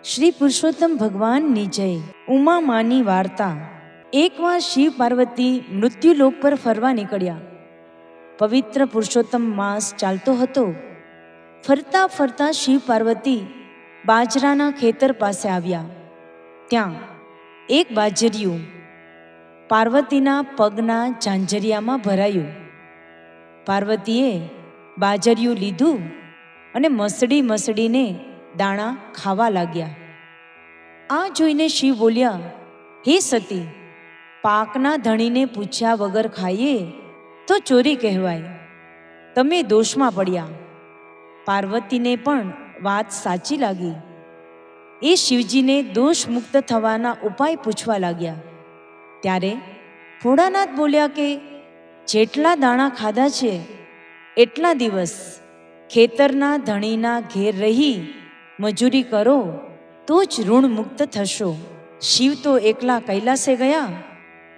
શ્રી પુરુષોત્તમ ભગવાનની જય. ઉમા માની વાર્તા. એકવાર શિવ પાર્વતી મૃત્યુલોક પર ફરવા નીકળ્યા. પવિત્ર પુરુષોત્તમ માસ ચાલતો હતો. ફરતા ફરતા શિવ પાર્વતી બાજરાના ખેતર પાસે આવ્યા. ત્યાં એક બાજરિયું પાર્વતીના પગના ઝાંઝરિયામાં ભરાયું. પાર્વતીએ બાજરિયું લીધું અને મસડી મસડીને દાણા ખાવા લાગ્યા. આ જોઈને શિવ બોલ્યા, હે સતી, પાકના ધણીને પૂછ્યા વગર ખાઈએ તો ચોરી કહેવાય. તમે દોષમાં પડ્યા. પાર્વતીને પણ વાત સાચી લાગી. એ શિવજીને દોષ મુક્ત થવાના ઉપાય પૂછવા લાગ્યા. ત્યારે ભોળાનાથ બોલ્યા કે જેટલા દાણા ખાધા છે એટલા દિવસ ખેતરના ધણીના ઘેર રહી મજૂરી કરો તો જ ઋણ મુક્ત થશો. શિવ તો એકલા કૈલાસે ગયા.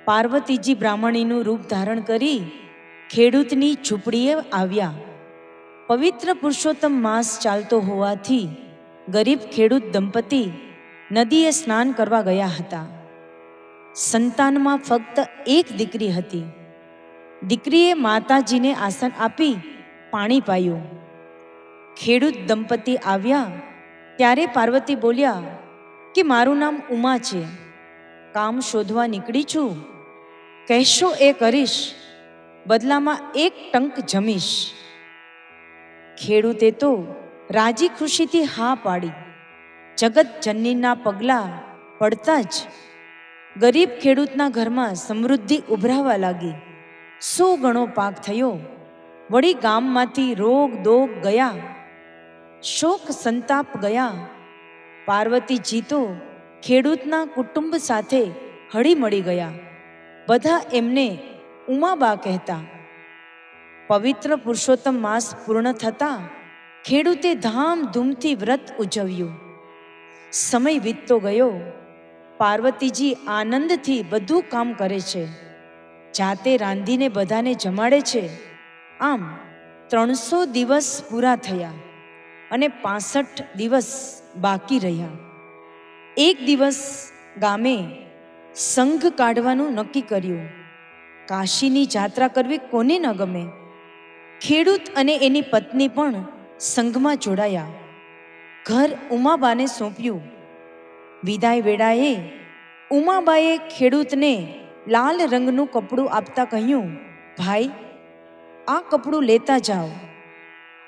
પાર્વતીજી બ્રાહ્મણીનું રૂપ ધારણ કરી ખેડૂતની ઝૂંપડીએ આવ્યા. પવિત્ર પુરુષોત્તમ માસ ચાલતો હોવાથી ગરીબ ખેડૂત દંપતી નદીએ સ્નાન કરવા ગયા હતા. સંતાનમાં ફક્ત એક દીકરી હતી. દીકરીએ માતાજીને આસન આપી પાણી પાયું. ખેડૂત દંપતી આવ્યા ત્યારે પાર્વતી બોલ્યા કે મારું નામ ઉમા છે, કામ શોધવા નીકળી છું, કહેશો એ કરીશ, બદલામાં એક ટંક જમીશ. ખેડૂતે તો રાજી ખુશીથી હા પાડી. જગત જનનીના પગલાં પડતા જ ગરીબ ખેડૂતના ઘરમાં સમૃદ્ધિ ઉભરાવા લાગી. 100 ગણો પાક થયો. વળી ગામમાંથી રોગ દોગ ગયા, શોક સંતાપ ગયા. પાર્વતીજી તો ખેડૂતના કુટુંબ સાથે હળી મળી ગયા. બધા એમને ઉમાબા કહેતા. પવિત્ર પુરુષોત્તમ માસ પૂર્ણ થતાં ખેડૂતે ધામધૂમથી વ્રત ઉજવ્યું. સમય વીતતો ગયો. પાર્વતીજી આનંદથી બધું કામ કરે છે. જાતે રાંધીને બધાને જમાડે છે. આમ 300 દિવસ પૂરા થયા અને 65 દિવસ બાકી રહ્યા. એક દિવસ ગામે સંઘ કાઢવાનું નક્કી કર્યું. કાશીની જાત્રા કરવી કોને ન ગમે. ખેડૂત અને એની પત્ની પણ સંઘમાં જોડાયા. ઘર ઉમાબાને સોંપ્યું. વિદાય વેળાએ ઉમાબાએ ખેડૂતને લાલ રંગનું કપડું આપતા કહ્યું, ભાઈ, આ કપડું લેતા જાઓ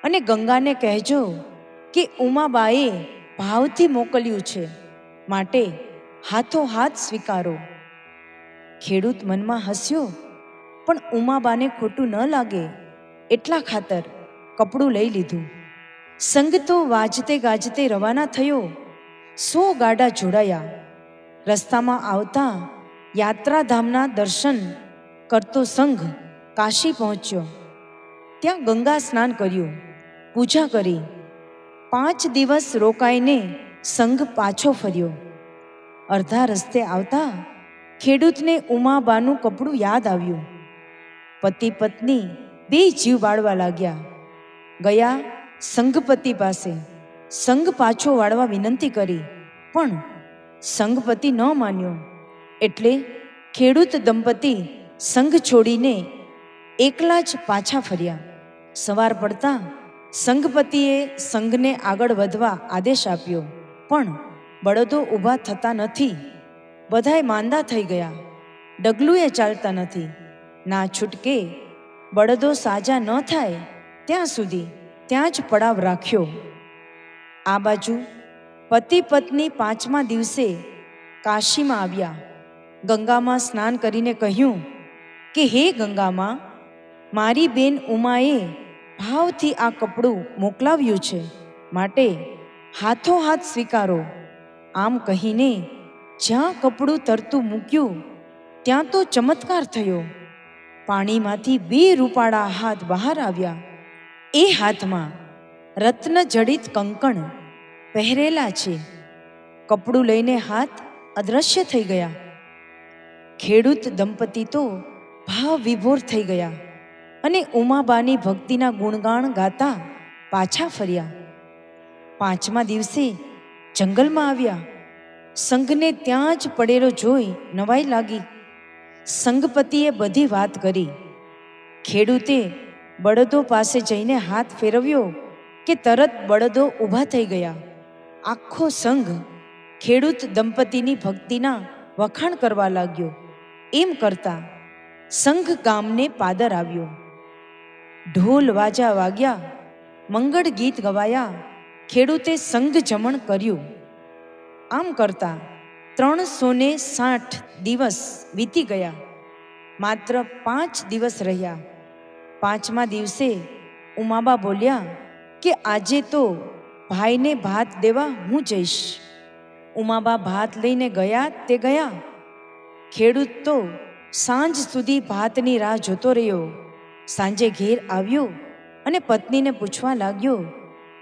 અને ગંગાને કહેજો કે ઉમાબાએ ભાવથી મોકલ્યું છે, માટે હાથોહાથ સ્વીકારો. ખેડૂત મનમાં હસ્યો, પણ ઉમાબાને ખોટું ન લાગે એટલા ખાતર કપડું લઈ લીધું. સંઘ તો વાજતે ગાજતે રવાના થયો. 100 ગાડા જોડાયા. રસ્તામાં આવતા યાત્રાધામના દર્શન કરતો સંઘ કાશી પહોંચ્યો. ત્યાં ગંગા સ્નાન કર્યું, પૂજા કરી. 5 દિવસ રોકાઈને સંઘ પાછો ફર્યો. અડધા રસ્તે આવતા ખેડૂતને ઉમાબાનું કપડું યાદ આવ્યું. પતિ પત્ની 2 જીવ બાળવા લાગ્યા. ગયા સંઘપતિ પાસે. સંઘ પાછો વાળવા વિનંતી કરી, પણ સંઘપતિ ન માન્યો. એટલે ખેડૂત દંપતી સંઘ છોડીને એકલા જ પાછા ફર્યા. સવાર પડતા સંઘપતિએ સંઘને આગળ વધવા આદેશ આપ્યો, પણ બળદો ઊભા થતા નથી. બધાય માંદા થઈ ગયા. ડગલુંએ ચાલતા નથી. ના છૂટકે બળદો સાજા ન થાય ત્યાં સુધી ત્યાં જ પડાવ રાખ્યો. આ બાજુ પતિ પત્ની 5મા દિવસે કાશીમાં આવ્યા. ગંગામાં સ્નાન કરીને કહ્યું કે હે ગંગામાં, મારી બેન ઉમાએ ભાવથી આ કપડું મોકલાવ્યું છે, માટે હાથોહાથ સ્વીકારો. આમ કહીને જ્યાં કપડું તરતું મૂક્યું ત્યાં તો ચમત્કાર થયો. પાણીમાંથી 2 રૂપાળા હાથ બહાર આવ્યા. એ હાથમાં રત્ન જડિત કંકણ પહેરેલા છે. કપડું લઈને હાથ અદ્રશ્ય થઈ ગયા. ખેડૂત દંપતી તો ભાવ વિભોર થઈ ગયા અને ઉમાબાની ભક્તિના ગુણગાન ગાતા પાછા ફર્યા. 5મા દિવસે જંગલમાં આવ્યા. સંઘને ત્યાં જ પડેલો જોઈ નવાઈ લાગી. સંઘપતિએ બધી વાત કરી. ખેડૂતે બળદો પાસે જઈને હાથ ફેરવ્યો કે તરત બળદો ઊભા થઈ ગયા. આખો સંઘ ખેડૂત દંપતીની ભક્તિના વખાણ કરવા લાગ્યો. એમ કરતા સંઘ ગામને પાદર આવ્યો. ઢોલ વાજા વાગ્યા, મંગળ ગીત ગવાયા. ખેડૂતે સંઘ જમણ કર્યું. આમ કરતા 360 દિવસ વીતી ગયા. માત્ર 5 દિવસ રહ્યા. 5મા દિવસે ઉમાબા બોલ્યા કે આજે તો ભાઈને ભાત દેવા હું જઈશ. ઉમાબા ભાત લઈને ગયા તે ગયા. ખેડૂત તો સાંજ સુધી ભાતની રાહ જોતો રહ્યો. સાંજે ઘેર આવ્યો અને પત્નીને પૂછવા લાગ્યો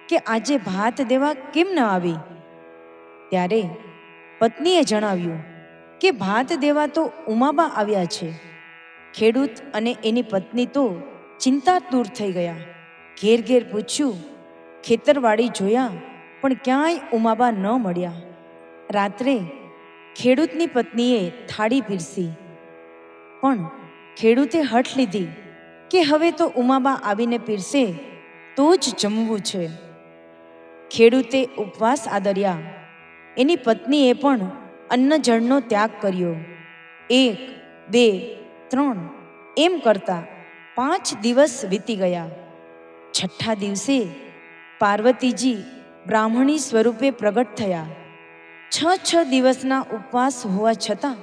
કે આજે ભાત દેવા કેમ ન આવી? ત્યારે પત્નીએ જણાવ્યું કે ભાત દેવા તો ઉમાબા આવ્યા છે. ખેડૂત અને એની પત્ની તો ચિંતાતુર થઈ ગયા. ઘેર ઘેર પૂછ્યું, ખેતરવાડી જોયા, પણ ક્યાંય ઉમાબા ન મળ્યા. રાત્રે ખેડૂતની પત્નીએ થાળી પીરસી, પણ ખેડૂતે હઠ લીધી કે હવે તો ઉમાબા આવીને પીરસે તો જ જમવું છે. ખેડૂતે ઉપવાસ આદર્યા. એની પત્નીએ પણ અન્ન જળનો ત્યાગ કર્યો. 1, 2, 3 એમ કરતા 5 દિવસ વીતી ગયા. 6ઠ્ઠા દિવસે પાર્વતીજી બ્રાહ્મણી સ્વરૂપે પ્રગટ થયા. 6 દિવસના ઉપવાસ હોવા છતાં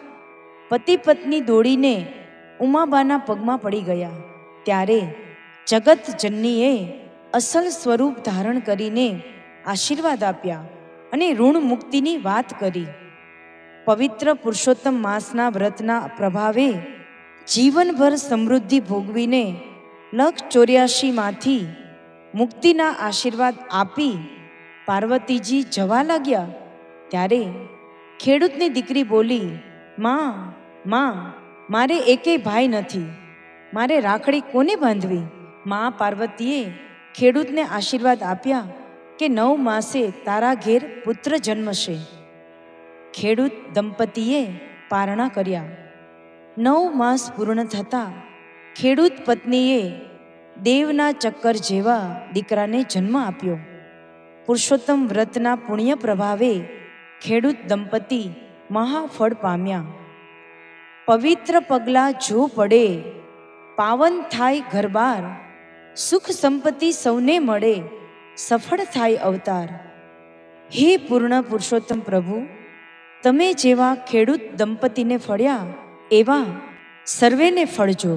પતિ પત્ની દોડીને ઉમાબાના પગમાં પડી ગયા. ત્યારે જગત જનનીએ અસલ સ્વરૂપ ધારણ કરીને આશીર્વાદ આપ્યા અને ઋણ મુક્તિની વાત કરી. પવિત્ર પુરુષોત્તમ માસના વ્રતના પ્રભાવે જીવનભર સમૃદ્ધિ ભોગવીને 184માંથી મુક્તિના આશીર્વાદ આપી પાર્વતીજી જવા લાગ્યા. ત્યારે ખેડૂતની દીકરી બોલી, માં, મારે એકેય ભાઈ નથી, મારે રાખડી કોને બાંધવી? માં પાર્વતીએ ખેડૂતને આશીર્વાદ આપ્યા કે 9 માસે તારા ઘેર પુત્ર જન્મશે. ખેડૂત દંપતીએ પારણા કર્યા. 9 માસ પૂર્ણ થતાં ખેડૂત પત્નીએ દેવના ચક્કર જેવા દીકરાને જન્મ આપ્યો. પુરુષોત્તમ વ્રતના પુણ્ય પ્રભાવે ખેડૂત દંપતી મહાફળ પામ્યા. પવિત્ર પગલાં જો પડે, પાવન થાય ઘરબાર, સુખ સંપત્તિ સૌને મળે, સફળ થાય અવતાર. હે પૂર્ણ પુરુષોત્તમ પ્રભુ, તમે જેવા ખેડૂત દંપતીને ફળ્યા એવા સર્વેને ફળજો.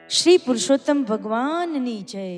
શ્રી પુરુષોત્તમ ભગવાનની જય.